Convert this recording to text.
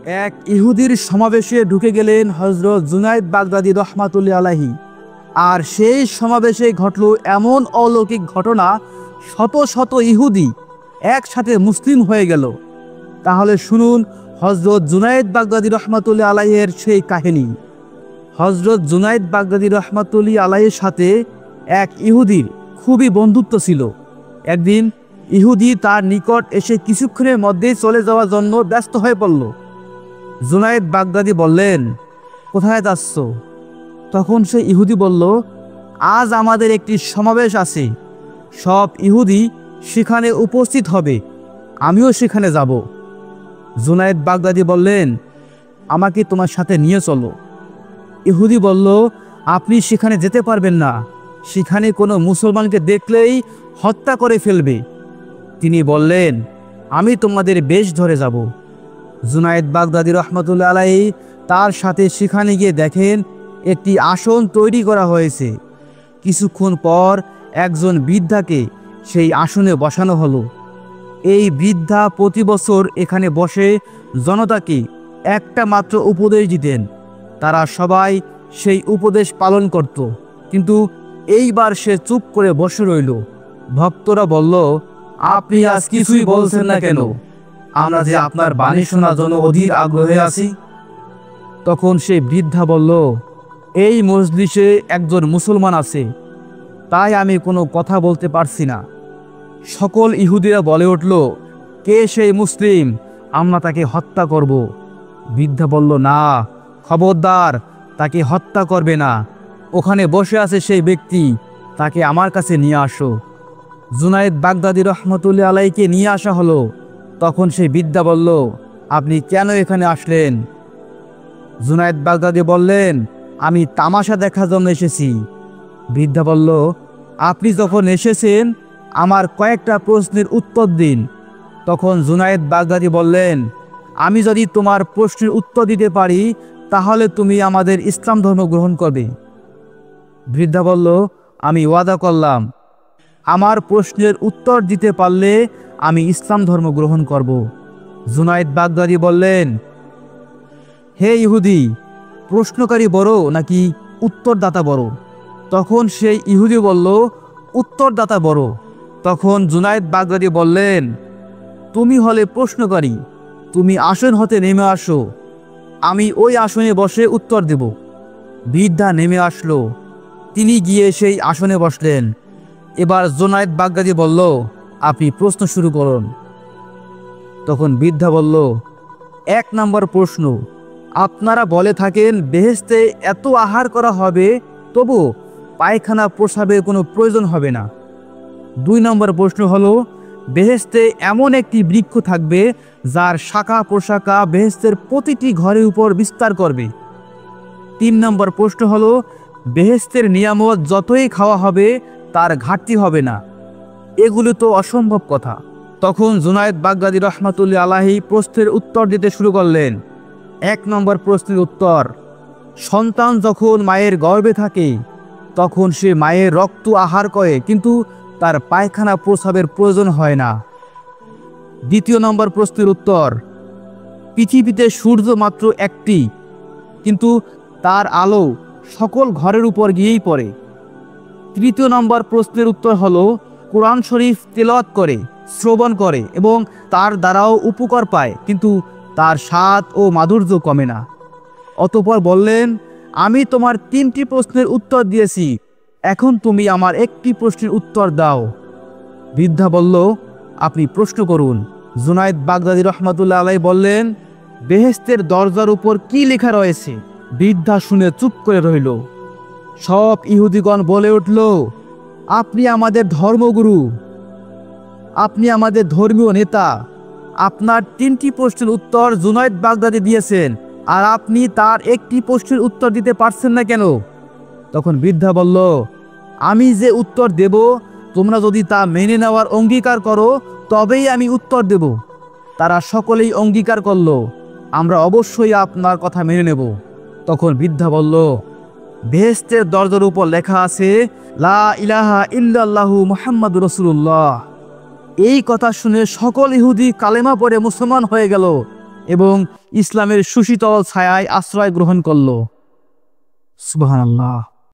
এক ইহুদির সমাবেশে ঢুকে গেলেন হযরত জুনায়েদ বাগদাদী রহমাতুল্লাহ আলাইহি। আর সেই সমাবেশে ঘটল এমন অলৌকিক ঘটনা, শত শত ইহুদি একসাথে মুসলিম হয়ে গেল। তাহলে শুনুন হযরত জুনায়েদ বাগদাদী রহমাতুল্লাহ আলাইহির সেই কাহিনী। হযরত জুনায়েদ বাগদাদী রহমাতুল্লাহ আলাইহির সাথে এক ইহুদির খুবই বন্ধুত্ব ছিল। একদিন ইহুদি তার নিকট এসে কিছুক্ষণের মধ্যেই চলে যাওয়ার জন্য ব্যস্ত হয়ে পড়ল। জুনায়েদ বাগদাদী বললেন, কোথায় যাচ্ছ? তখন সে ইহুদি বলল, আজ আমাদের একটি সমাবেশ আছে, সব ইহুদি সেখানে উপস্থিত হবে, আমিও সেখানে যাব। জুনায়েদ বাগদাদী বললেন, আমাকে তোমার সাথে নিয়ে চলো। ইহুদি বলল, আপনি সেখানে যেতে পারবেন না, সেখানে কোনো মুসলমানকে দেখলেই হত্যা করে ফেলবে। তিনি বললেন, আমি তোমাদের বেশ ধরে যাব। জুনায়েদ বাগদাদী রহমাতুল্লাহ আলাইহি তার সাথে সেখানে গিয়ে দেখেন একটি আসন তৈরি করা হয়েছে। কিছুক্ষণ পর একজন বৃদ্ধাকে সেই আসনে বসানো হলো। এই বৃদ্ধা প্রতি বছর এখানে বসে জনতাকে একটা মাত্র উপদেশ দিতেন। তারা সবাই সেই উপদেশ পালন করত, কিন্তু এইবার সে চুপ করে বসে রইল। ভক্তরা বলল, আপনি আজ কিছুই বলছেন না কেন? আমরা যে আপনার বাণী শোনার জন্য অধীর আগ্রহে আছি। তখন সেই বৃদ্ধা বলল, এই মজলিসে একজন মুসলমান আছে, তাই আমি কোনো কথা বলতে পারছি না। সকল ইহুদিরা বলে উঠল, কে সেই মুসলিম? আমরা তাকে হত্যা করব। বৃদ্ধা বলল, না, খবরদার, তাকে হত্যা করবে না। ওখানে বসে আছে সেই ব্যক্তি, তাকে আমার কাছে নিয়ে আসো। জুনায়েদ বাগদাদী রহমাতুল্লাহ আলাইহিকে নিয়ে আসা হলো। তখন সেই বৃদ্ধা বলল, আপনি কেন এখানে আসলেন? জুনায়েদ বাগদাদী বললেন, আমি তামাশা দেখার জন্য এসেছি। বৃদ্ধা বলল, আপনি যখন এসেছেন আমার কয়েকটা প্রশ্নের উত্তর দিন। তখন জুনায়েদ বাগদাদী বললেন, আমি যদি তোমার প্রশ্নের উত্তর দিতে পারি তাহলে তুমি আমাদের ইসলাম ধর্ম গ্রহণ করবে। বৃদ্ধা বলল, আমি ওয়াদা করলাম, আমার প্রশ্নের উত্তর দিতে পারলে আমি ইসলাম ধর্ম গ্রহণ করব। জুনায়েদ বাগদাদী বললেন, হে ইহুদি, প্রশ্নকারী বড় নাকি উত্তরদাতা বড়? তখন সেই ইহুদি বলল, উত্তরদাতা বড়। তখন জুনায়েদ বাগদাদী বললেন, তুমি হলে প্রশ্নকারী, তুমি আসন হতে নেমে আসো, আমি ওই আসনে বসে উত্তর দেব। বৃদ্ধা নেমে আসলো, তিনি গিয়ে সেই আসনে বসলেন। এবার জুনায়েদ বাগদাদী বলল, আপনি প্রশ্ন শুরু করুন। তখন বৃদ্ধা বলল, 1 নম্বর প্রশ্ন, আপনারা বলে থাকেন বেহেশতে এত আহার করা হবে, তবু পায়খানা প্রস্রাবের কোনো প্রয়োজন হবে না। 2 নম্বর প্রশ্ন হলো, বেহেশতে এমন একটি বৃক্ষ থাকবে যার শাখা প্রশাখা বেহেশতের প্রতিটি ঘরের উপর বিস্তার করবে। 3 নম্বর প্রশ্ন হলো, বেহেশতের নিয়ামত যতই খাওয়া হবে তার ঘাটতি হবে না। এগুলো তো অসম্ভব কথা। তখন জুনায়েদ বাগদাদী রহমাতুল্লাহ আলাইহি প্রশ্নের উত্তর দিতে শুরু করলেন। 1 নম্বর প্রশ্নের উত্তর, সন্তান যখন মায়ের গর্ভে থাকে তখন সে মায়ের রক্ত আহার করে, কিন্তু তার পায়খানা প্রস্রাবের প্রয়োজন হয় না। 2 নম্বর প্রশ্নের উত্তর, পৃথিবীতে সূর্য মাত্র একটি, কিন্তু তার আলো সকল ঘরের উপর গিয়েই পড়ে। 3 নম্বর প্রশ্নের উত্তর হলো, কোরআন শরীফ তেলাওয়াত করে, শ্রবণ করে এবং তার দ্বারাও উপকার পায়, কিন্তু তার স্বাদ ও মাধুর্য কমে না। অতঃপর বললেন, আমি তোমার 3টি প্রশ্নের উত্তর দিয়েছি, এখন তুমি আমার একটি প্রশ্নের উত্তর দাও। বৃদ্ধা বলল, আপনি প্রশ্ন করুন। জুনায়েদ বাগদাদী রহমাতুল্লাহ আলাইহি বললেন, বেহেশতের দরজার উপর কি লেখা রয়েছে? বৃদ্ধা শুনে চুপ করে রইল। সব ইহুদিগণ বলে উঠল, আপনি আমাদের ধর্মগুরু, আপনি আমাদের ধর্মীয় নেতা। আপনার 3টি প্রশ্নের উত্তর জুনায়েদ বাগদাদী দিয়েছেন, আর আপনি তার একটি প্রশ্নের উত্তর দিতে পারছেন না কেন? তখন বৃদ্ধা বলল, আমি যে উত্তর দেব তোমরা যদি তা মেনে নেওয়ার অঙ্গীকার করো তবেই আমি উত্তর দেব। তারা সকলেই অঙ্গীকার করল, আমরা অবশ্যই আপনার কথা মেনে নেব। তখন বৃদ্ধা বলল, বেহেশতের দরজার উপর লেখা আছে, লা ইলাহা ইল্লাল্লাহু মুহাম্মাদুর রাসূলুল্লাহ। এই কথা শুনে সকল ইহুদি কালেমা পড়ে মুসলমান হয়ে গেল। এবং ইসলামের সুশীতল ছায়ায় আশ্রয় গ্রহণ করল। সুবহানাল্লাহ।